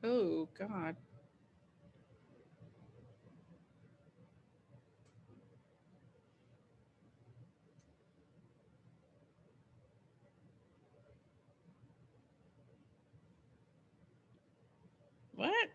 Oh God. What?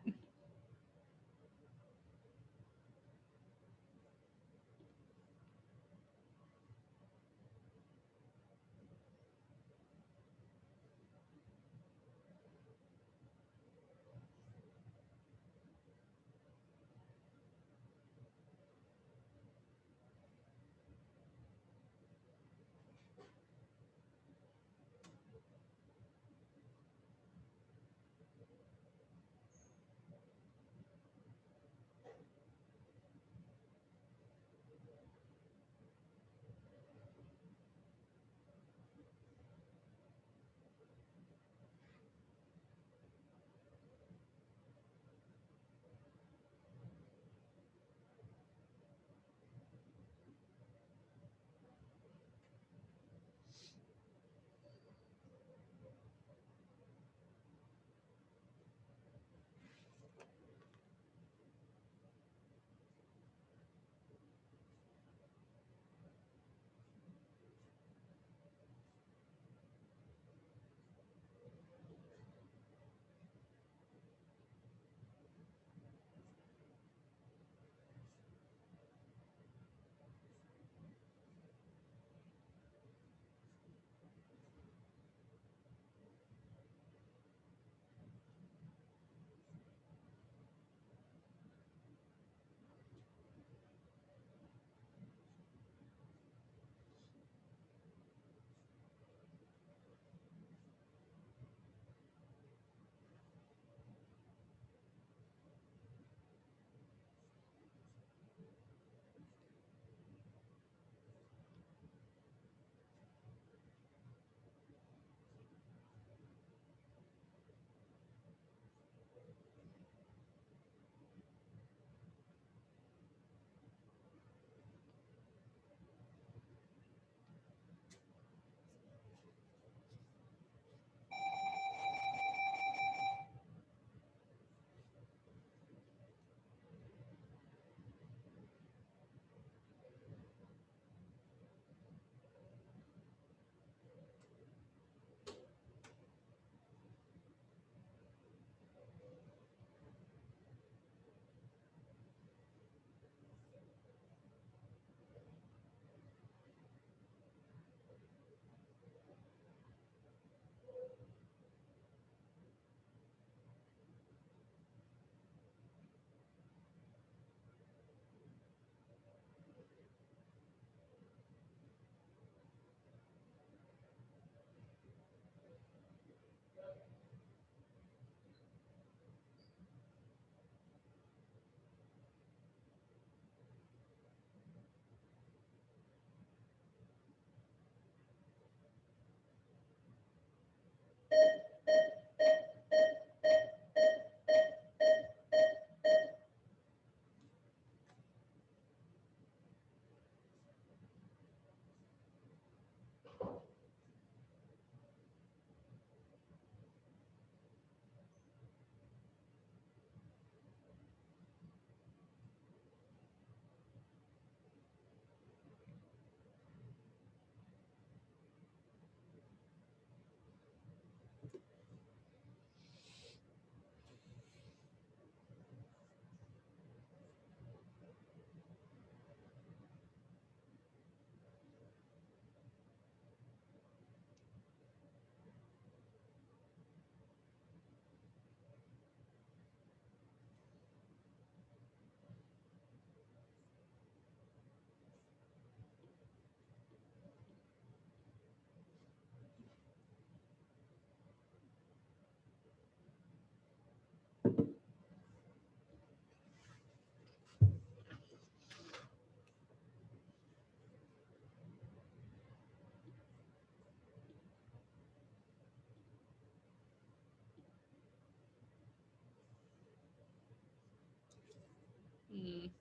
Mm.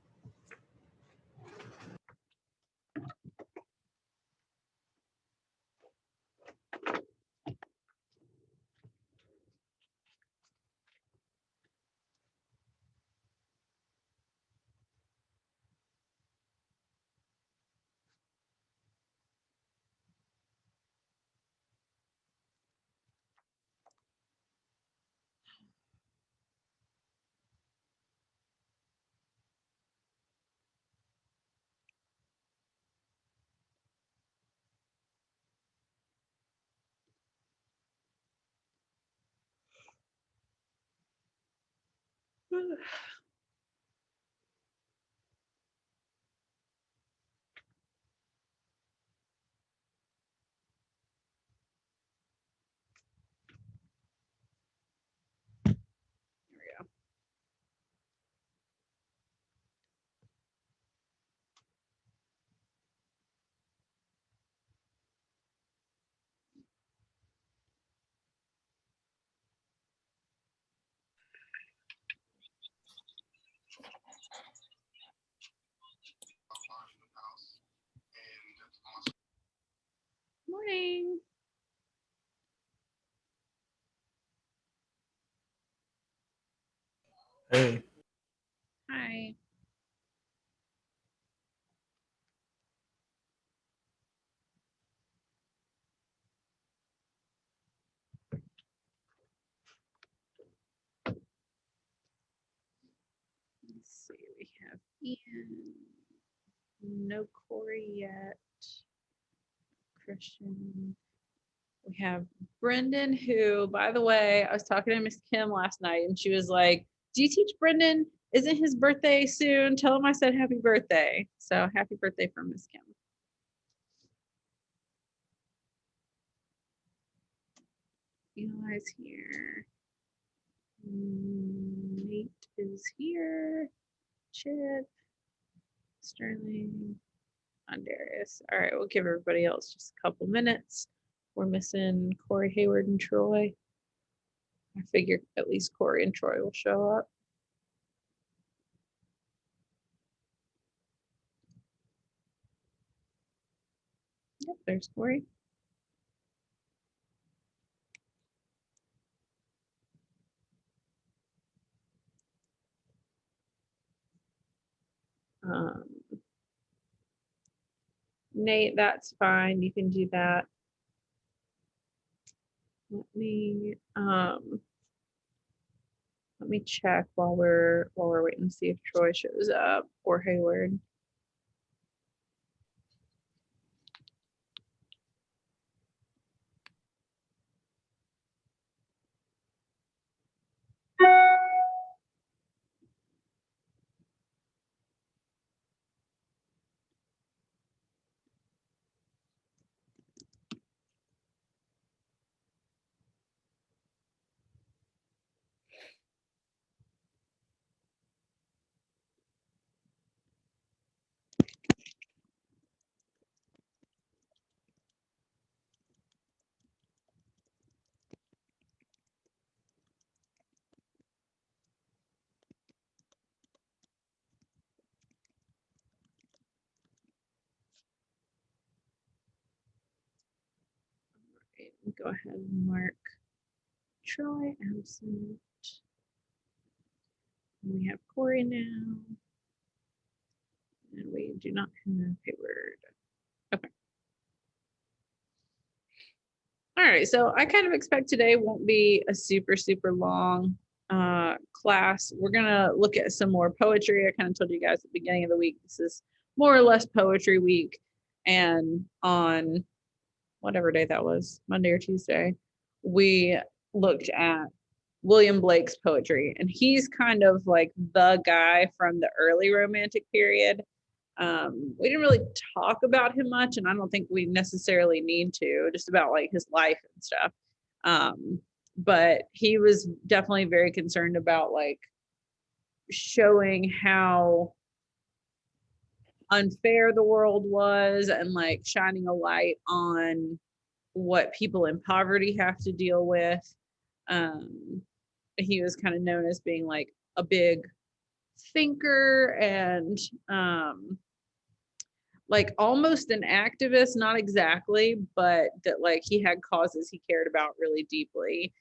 Morning. Hey, Hi. Let's see. We have Ian. No Corey yet. Christian. We have Brendan, who, by the way, I was talking to Miss Kim last night, and she was like, "Do you teach Brendan? Isn't his birthday soon? Tell him I said happy birthday." So happy birthday from Miss Kim. Eli's here. Nate is here. Chip, Sterling, Andarius. All right, we'll give everybody else just a couple minutes. We're missing Corey, Hayward, and Troy. I figure at least Corey and Troy will show up. Yep, there's Corey. Nate, that's fine. You can do that. Let me check while we're waiting to see if Troy shows up or Hayward. Go ahead and mark Troy absent. We have Corey now. And we do not have Hayward. Okay. All right, so I kind of expect today won't be a super long class. We're gonna look at some more poetry. I kind of told you guys at the beginning of the week, this is more or less poetry week. And on whatever day that was, Monday or Tuesday, we looked at William Blake's poetry, and he's kind of like the guy from the early Romantic period. We didn't really talk about him much, and I don't think we necessarily need to, just about like his life and stuff. But he was definitely very concerned about like showing how unfair the world was and like shining a light on what people in poverty have to deal with. He was kind of known as being like a big thinker and like almost an activist, not exactly, but that like he had causes he cared about really deeply.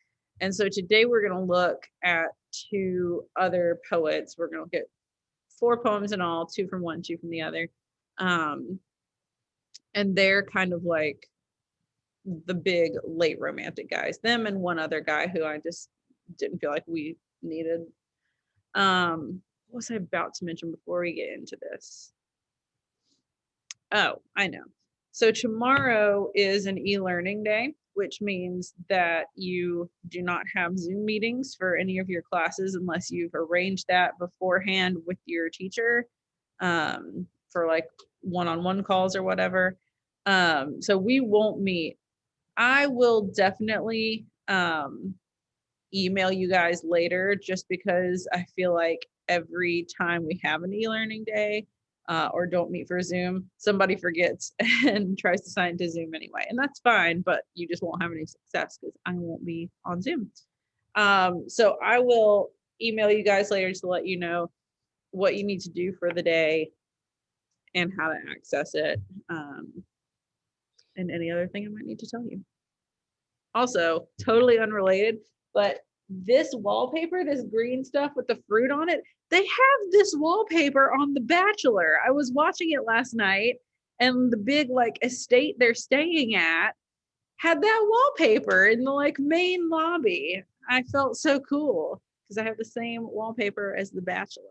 And so today we're going to look at two other poets. We're going to look at 4 poems in all, 2 from one, 2 from the other. And they're kind of like the big late romantic guys, them and one other guy who I just didn't feel like we needed. What was I about to mention before we get into this? Oh, I know. So tomorrow is an e-learning day, which means that you do not have Zoom meetings for any of your classes unless you've arranged that beforehand with your teacher, for like one-on-one calls or whatever. So we won't meet. I will definitely email you guys later, just because I feel like every time we have an e-learning day or don't meet for Zoom, somebody forgets and tries to sign to Zoom anyway. And that's fine, but you just won't have any success because I won't be on Zoom. So I will email you guys later to let you know what you need to do for the day and how to access it, and any other thing I might need to tell you. Also, totally unrelated, but this wallpaper, this green stuff with the fruit on it, they have this wallpaper on The Bachelor. I was watching it last night, and the big like estate they're staying at had that wallpaper in the like main lobby. I felt so cool because I have the same wallpaper as The Bachelor.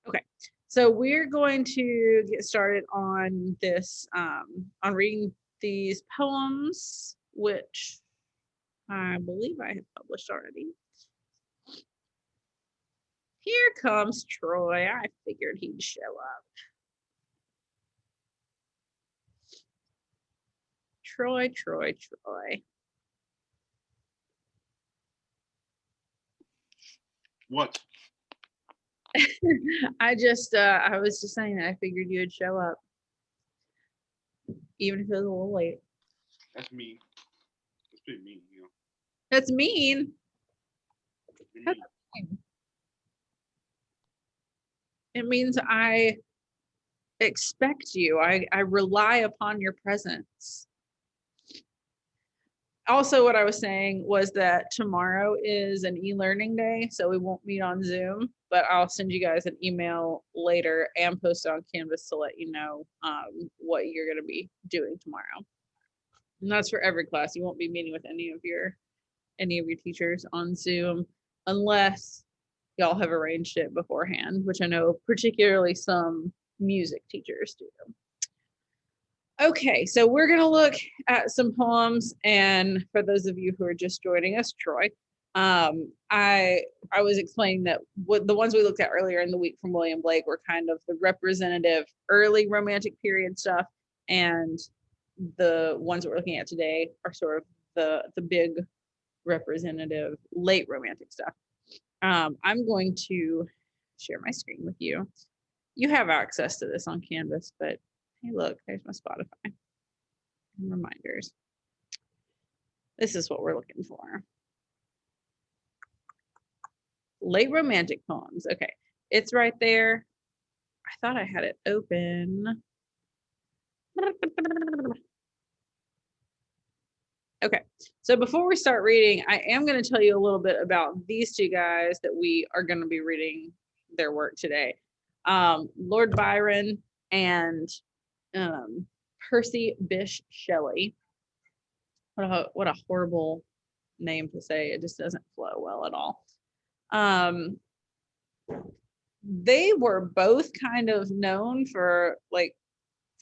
Okay, so we're going to get started on this, on reading these poems, which I believe I have published already. Here comes Troy. I figured he'd show up. Troy. What? I was just saying that I figured you would show up, even if it was a little late. That's mean. That's pretty mean, you know. That's mean. That's mean. It means I expect you. I rely upon your presence. Also, what I was saying was that tomorrow is an e-learning day, so we won't meet on Zoom, but I'll send you guys an email later and post it on Canvas to let you know what you're going to be doing tomorrow. And that's for every class. You won't be meeting with any of your teachers on Zoom unless y'all have arranged it beforehand, which I know particularly some music teachers do. Okay, so we're going to look at some poems, and for those of you who are just joining us, Troy, I was explaining that what the ones we looked at earlier in the week from William Blake were kind of the representative early Romantic period stuff, and the ones that we're looking at today are sort of the big representative late Romantic stuff. I'm going to share my screen with you. You have access to this on Canvas, but hey, look, there's my Spotify and reminders. This is what we're looking for. Late Romantic poems. Okay, it's right there. I thought I had it open. Okay, so before we start reading, I am going to tell you a little bit about these two guys that we are going to be reading their work today. Lord Byron and Percy Bysshe Shelley. What a horrible name to say. It just doesn't flow well at all. They were both kind of known for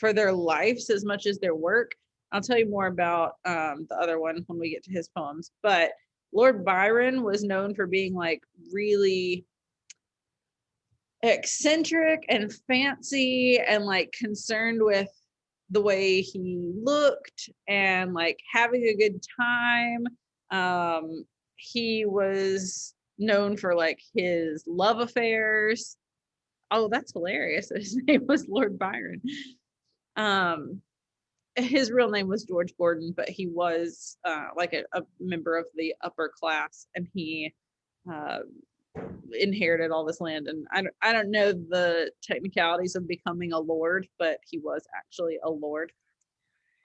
their lives as much as their work. I'll tell you more about the other one when we get to his poems. But Lord Byron was known for being like really eccentric and fancy and like concerned with the way he looked and like having a good time. He was known for like his love affairs. Oh, that's hilarious. His name was Lord Byron. His real name was George Gordon, but he was like a member of the upper class, and he inherited all this land. And I don't know the technicalities of becoming a lord, but he was actually a lord.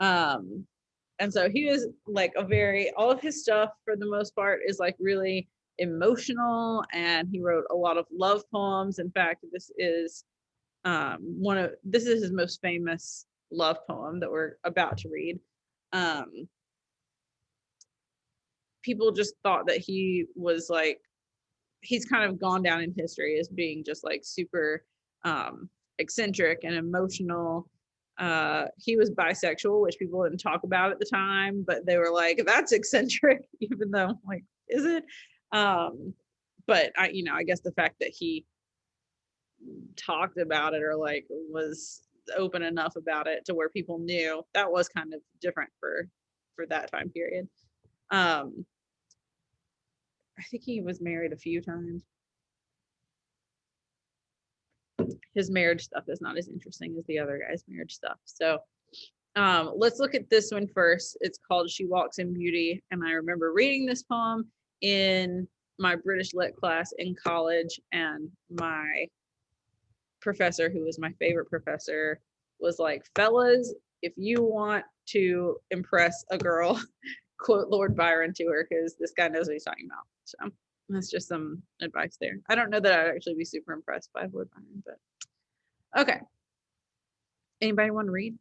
And so he was like all of his stuff for the most part is like really emotional, and he wrote a lot of love poems. In fact, this is his most famous love poem that we're about to read. People just thought that he was like, he's kind of gone down in history as being just like super eccentric and emotional. He was bisexual, which people didn't talk about at the time, but they were like, that's eccentric, even though like, is it? But I guess the fact that he talked about it or like was open enough about it to where people knew, that was kind of different for that time period. I think he was married a few times. His marriage stuff is not as interesting as the other guy's marriage stuff. So let's look at this one first. It's called She Walks in Beauty. And I remember reading this poem in my British Lit class in college, and my professor, who was my favorite professor, was like, fellas, if you want to impress a girl, quote Lord Byron to her, because this guy knows what he's talking about. So that's just some advice there. I don't know that I'd actually be super impressed by Lord Byron, but okay. Anybody want to read?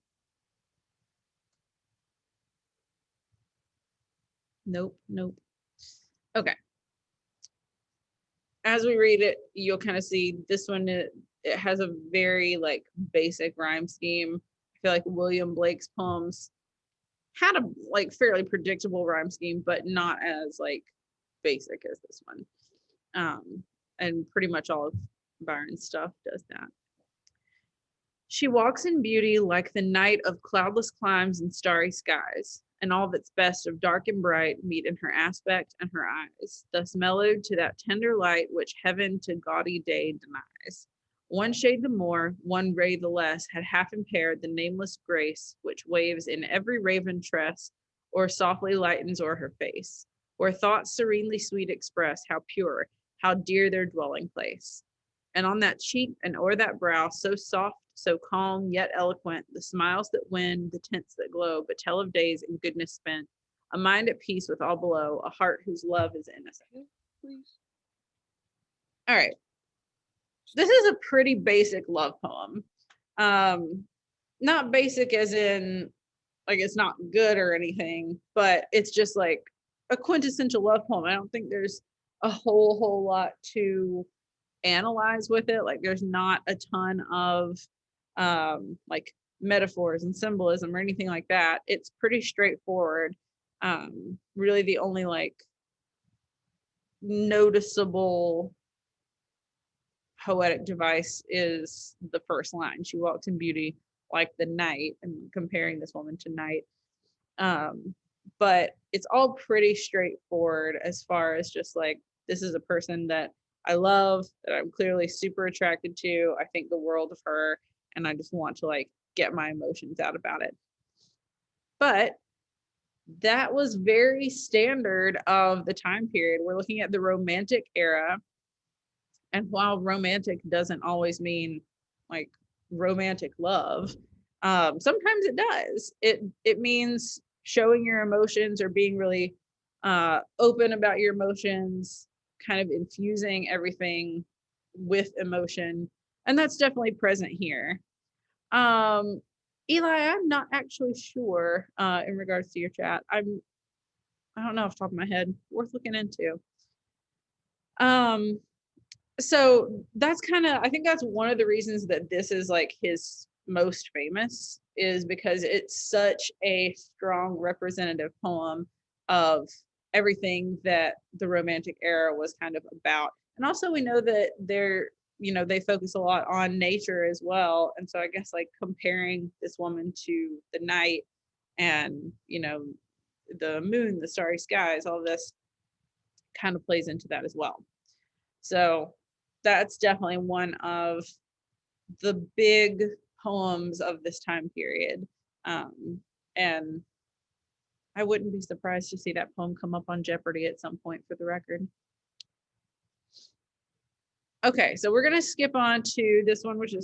Nope. Okay. As we read it, you'll kind of see this one, it has a very like basic rhyme scheme. I feel like William Blake's poems had a like fairly predictable rhyme scheme, but not as like basic as this one. And pretty much all of Byron's stuff does that. She walks in beauty like the night of cloudless climes and starry skies, and all that's best of dark and bright meet in her aspect and her eyes, thus mellowed to that tender light which heaven to gaudy day denies. One shade the more, one ray the less, had half impaired the nameless grace which waves in every raven tress, or softly lightens o'er her face, where thoughts serenely sweet express how pure, how dear their dwelling place. And on that cheek and o'er that brow, so soft, so calm, yet eloquent, the smiles that win, the tints that glow, but tell of days in goodness spent, a mind at peace with all below, a heart whose love is innocent. Please. All right. This is a pretty basic love poem. Not basic as in like it's not good or anything, but it's just like a quintessential love poem. I don't think there's a whole lot to analyze with it. Like there's not a ton of like metaphors and symbolism or anything like that. It's pretty straightforward. Really the only like noticeable poetic device is the first line. She walks in beauty like the night, and comparing this woman to night. But it's all pretty straightforward as far as just like, this is a person that I love, that I'm clearly super attracted to. I think the world of her, and I just want to like get my emotions out about it. But that was very standard of the time period. We're looking at the Romantic era. And while romantic doesn't always mean like romantic love, sometimes it does. It means showing your emotions or being really open about your emotions, kind of infusing everything with emotion. And that's definitely present here. Eli, I'm not actually sure in regards to your chat. I don't know off the top of my head. Worth looking into. So that's kind of, I think that's one of the reasons that this is like his most famous, is because it's such a strong representative poem of everything that the Romantic era was kind of about. And also we know that they focus a lot on nature as well. And so I guess like comparing this woman to the night and, the moon, the starry skies, all this kind of plays into that as well. So that's definitely one of the big poems of this time period. And I wouldn't be surprised to see that poem come up on Jeopardy at some point, for the record. Okay, so we're going to skip on to this one, which is